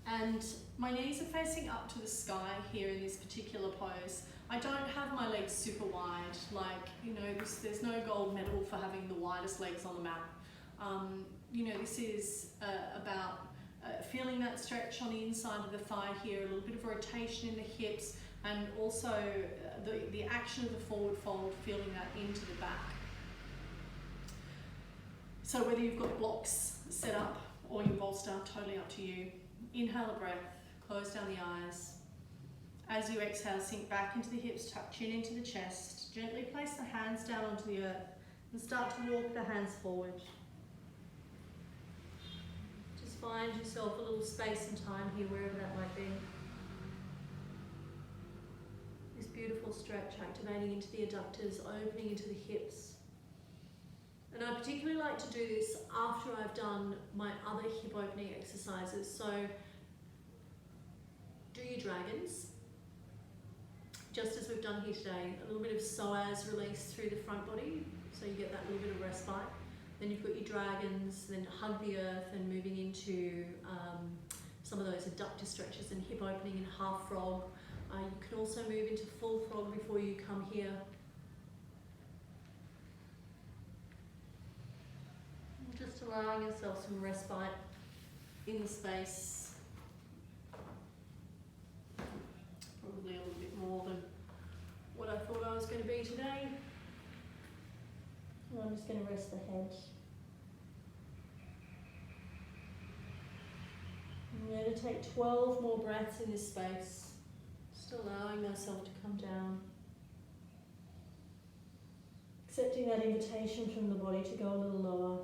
And my knees are facing up to the sky here in this particular pose. I don't have my legs super wide, like, you know, there's no gold medal for having the widest legs on the mat. You know, this is about feeling that stretch on the inside of the thigh here, a little bit of rotation in the hips, and also the action of the forward fold, feeling that into the back. So whether you've got blocks set up or your bolster, totally up to you. Inhale a breath, close down the eyes. As you exhale, sink back into the hips, tuck chin into the chest. Gently place the hands down onto the earth and start to walk the hands forward. Just find yourself a little space and time here, wherever that might be. This beautiful stretch, activating into the adductors, opening into the hips. And I particularly like to do this after I've done my other hip opening exercises. So do your dragons, just as we've done here today. A little bit of psoas release through the front body, so you get that little bit of respite. Then you've got your dragons, then hug the earth and moving into some of those adductor stretches and hip opening in half frog. You can also move into full frog before you come here. Just allowing yourself some respite in the space. Probably a little bit more than what I thought I was going to be today. And I'm just going to rest the head. I'm going to take 12 more breaths in this space. Just allowing myself to come down. Accepting that invitation from the body to go a little lower.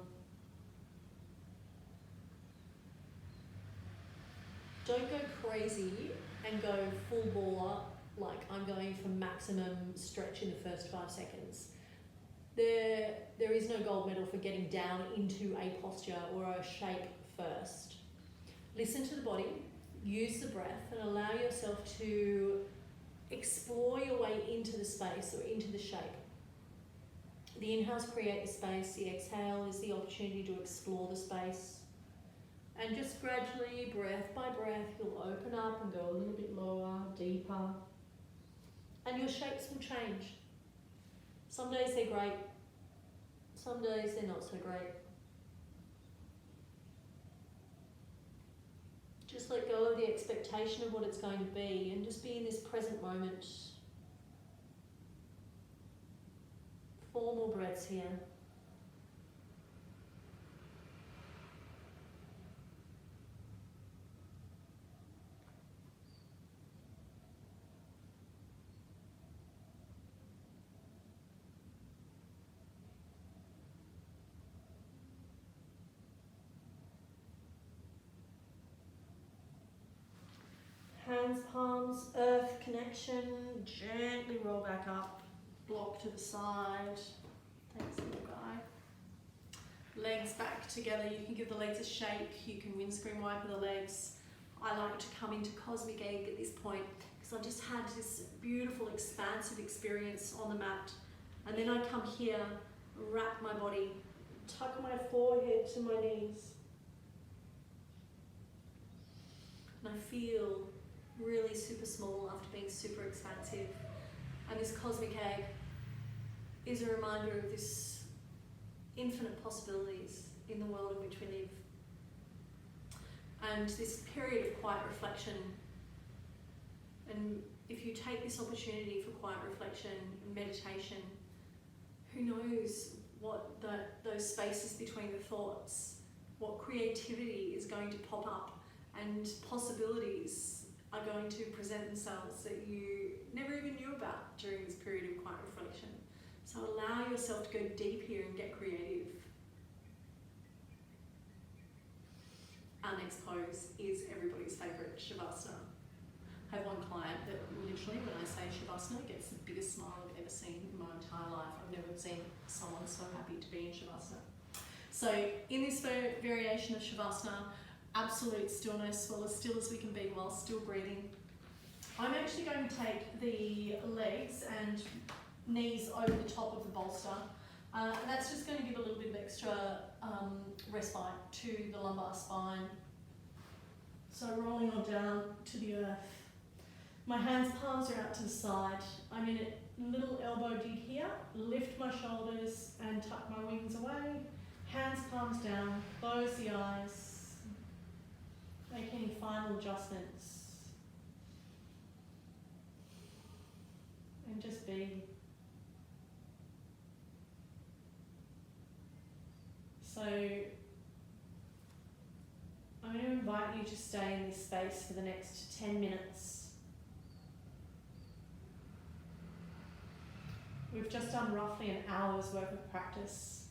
Don't go crazy and go full ball up, like I'm going for maximum stretch in the first 5 seconds. There is no gold medal for getting down into a posture or a shape first. Listen to the body, use the breath, and allow yourself to explore your way into the space or into the shape. The inhales create the space, the exhale is the opportunity to explore the space. And just gradually, breath by breath, you'll open up and go a little bit lower, deeper. And your shapes will change. Some days they're great. Some days they're not so great. Just let go of the expectation of what it's going to be and just be in this present moment. 4 more breaths here. Hands, palms, earth connection, gently roll back up, block to the side. Thanks, little guy. Legs back together, you can give the legs a shake, you can windscreen wiper the legs. I like to come into cosmic egg at this point because I've just had this beautiful expansive experience on the mat. And then I come here, wrap my body, tuck my forehead to my knees. And I feel really super small after being super expansive. And this cosmic egg is a reminder of this infinite possibilities in the world in which we live. And this period of quiet reflection, and if you take this opportunity for quiet reflection and meditation, who knows what those spaces between the thoughts, what creativity is going to pop up and possibilities are going to present themselves that you never even knew about during this period of quiet reflection. So allow yourself to go deep here and get creative. Our next pose is everybody's favourite, Shavasana. I have one client that literally, when I say Shavasana, gets the biggest smile I've ever seen in my entire life. I've never seen someone so happy to be in Shavasana. So in this variation of Shavasana, absolute stillness, well as still as we can be while still breathing. I'm actually going to take the legs and knees over the top of the bolster. And that's just going to give a little bit of extra respite to the lumbar spine. So rolling on down to the earth. My hands, palms are out to the side. I'm in a little elbow dig here. Lift my shoulders and tuck my wings away. Hands, palms down. Close the eyes. Make any final adjustments. And just be. So I'm going to invite you to stay in this space for the next 10 minutes. We've just done roughly an hour's worth of practice.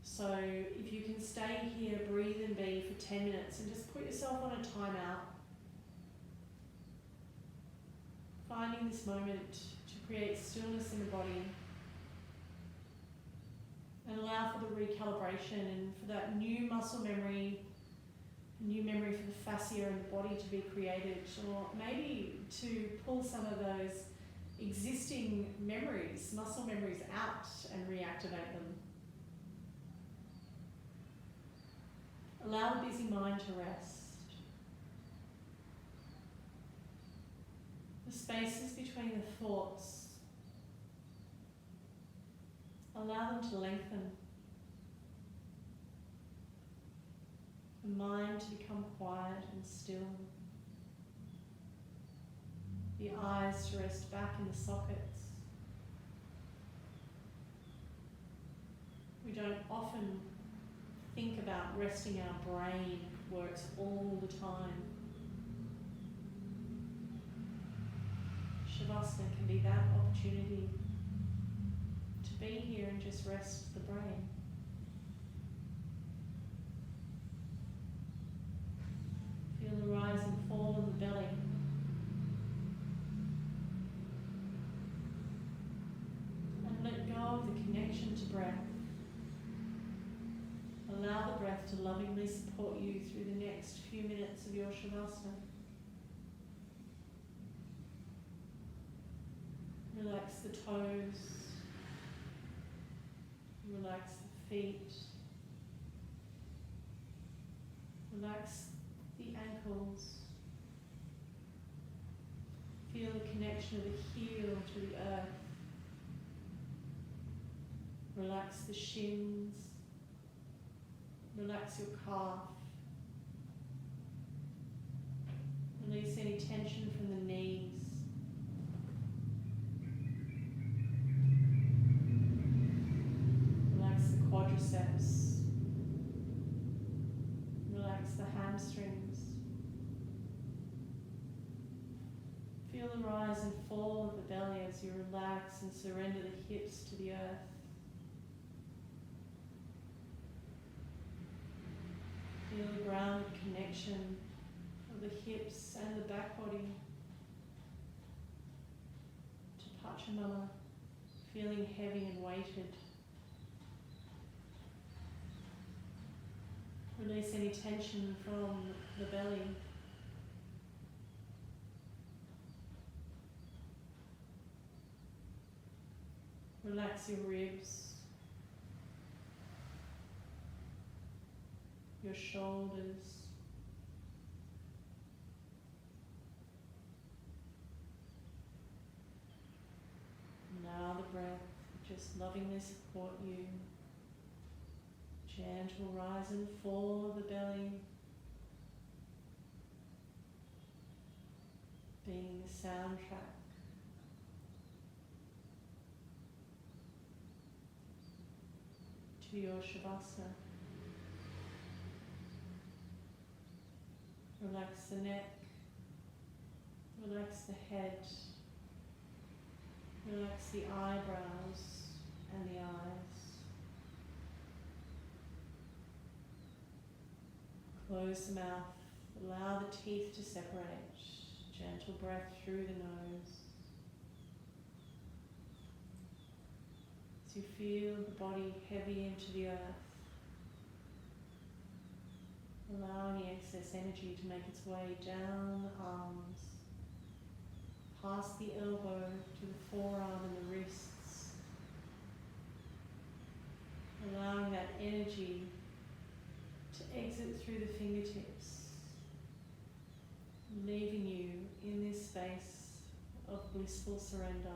So if you can stay here, breathe and be for 10 minutes and just put yourself on a timeout. Finding this moment to create stillness in the body. And allow for the recalibration and for that new muscle memory, new memory for the fascia and the body to be created, or maybe to pull some of those existing memories, muscle memories out and reactivate them. Allow the busy mind to rest. The spaces between the thoughts, allow them to lengthen. The mind to become quiet and still. The eyes to rest back in the sockets. We don't often think about resting our brain works all the time. Shavasana can be that opportunity to be here and just rest the brain. Feel the rise and fall in the belly. And let go of the connection to breath. Allow the breath to lovingly support you through the next few minutes of your Shavasana. Relax the toes. Relax the feet. Relax the ankles. Feel the connection of the heel to the earth. Relax the shins. Relax your calf. Release any tension from the knees. Relax the quadriceps. Relax the hamstrings. Feel the rise and fall of the belly as you relax and surrender the hips to the earth. Feel the grounded connection of the hips and the back body to Pachamama, feeling heavy and weighted. Release any tension from the belly. Relax your ribs, your shoulders, allow the breath just lovingly support you. Gentle rise and fall of the belly, being the soundtrack. To your Shavasana. Relax the neck, relax the head, relax the eyebrows and the eyes. Close the mouth, allow the teeth to separate. Gentle breath through the nose. As you feel the body heavy into the earth, allow any excess energy to make its way down the arms, past the elbow to the forearm and the wrists, allowing that energy to exit through the fingertips, leaving you in this space of blissful surrender.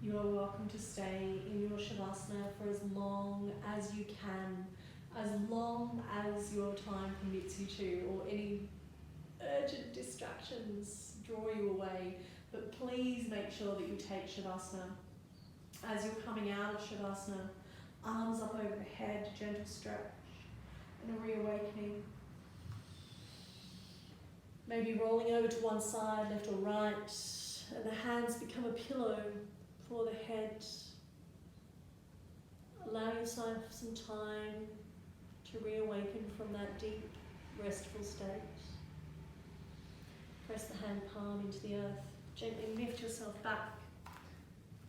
You are welcome to stay in your Shavasana for as long as you can, as long as your time permits you to, or any urgent distractions draw you away. But please make sure that you take Shavasana. As you're coming out of Shavasana, arms up over the head, gentle stretch, and a reawakening. Maybe rolling over to one side, left or right, and the hands become a pillow for the head. Allow yourself some time to reawaken from that deep, restful state. Press the hand palm into the earth. Gently lift yourself back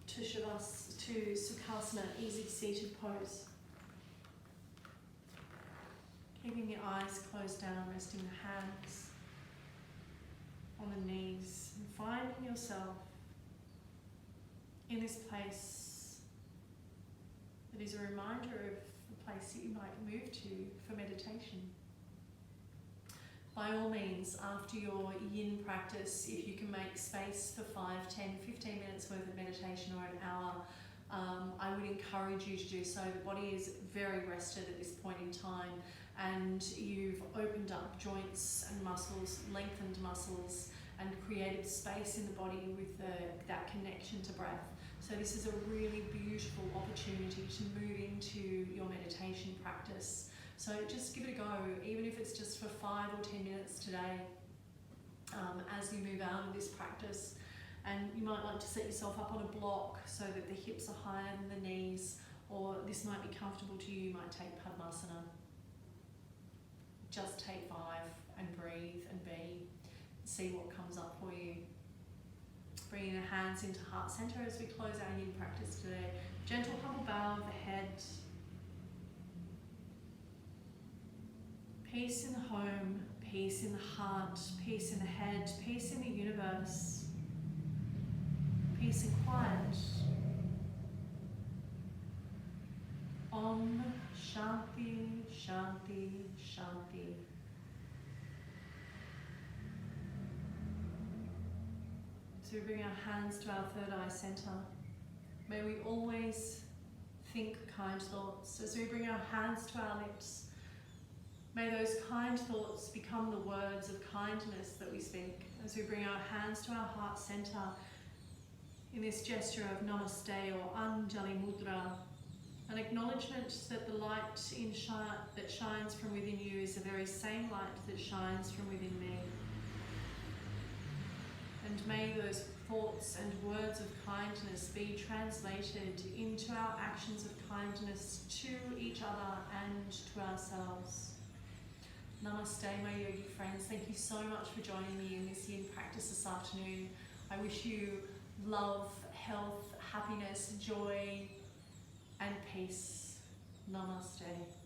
to Sukhasana, easy seated pose. Keeping your eyes closed down, resting the hands on the knees, and finding yourself in this place that is a reminder of the place that you might move to for meditation. By all means, after your yin practice, if you can make space for 5, 10, 15 minutes worth of meditation or an hour, I would encourage you to do so. The body is very rested at this point in time, and you've opened up joints and muscles, lengthened muscles, and created space in the body with that connection to breath. So this is a really beautiful opportunity to move into your meditation practice. So just give it a go, even if it's just for 5 or 10 minutes today, as you move out of this practice. And you might like to set yourself up on a block so that the hips are higher than the knees, or this might be comfortable to you, you might take Padmasana. Just take 5 and breathe and be. See what comes up for you. bringing the hands into heart center as we close our yin practice today. Gentle humble bow of the head. Peace in the home, peace in the heart, peace in the head, peace in the universe, peace and quiet. Om Shanti, Shanti, Shanti. So we bring our hands to our third eye center. May we always think kind thoughts. As we bring our hands to our lips, may those kind thoughts become the words of kindness that we speak. As we bring our hands to our heart center in this gesture of Namaste or Anjali Mudra, an acknowledgement that the light that shines from within you is the very same light that shines from within me. And may those thoughts and words of kindness be translated into our actions of kindness to each other and to ourselves. Namaste, my yogi friends. Thank you so much for joining me in this yin practice this afternoon. I wish you love, health, happiness, joy, and peace. Namaste.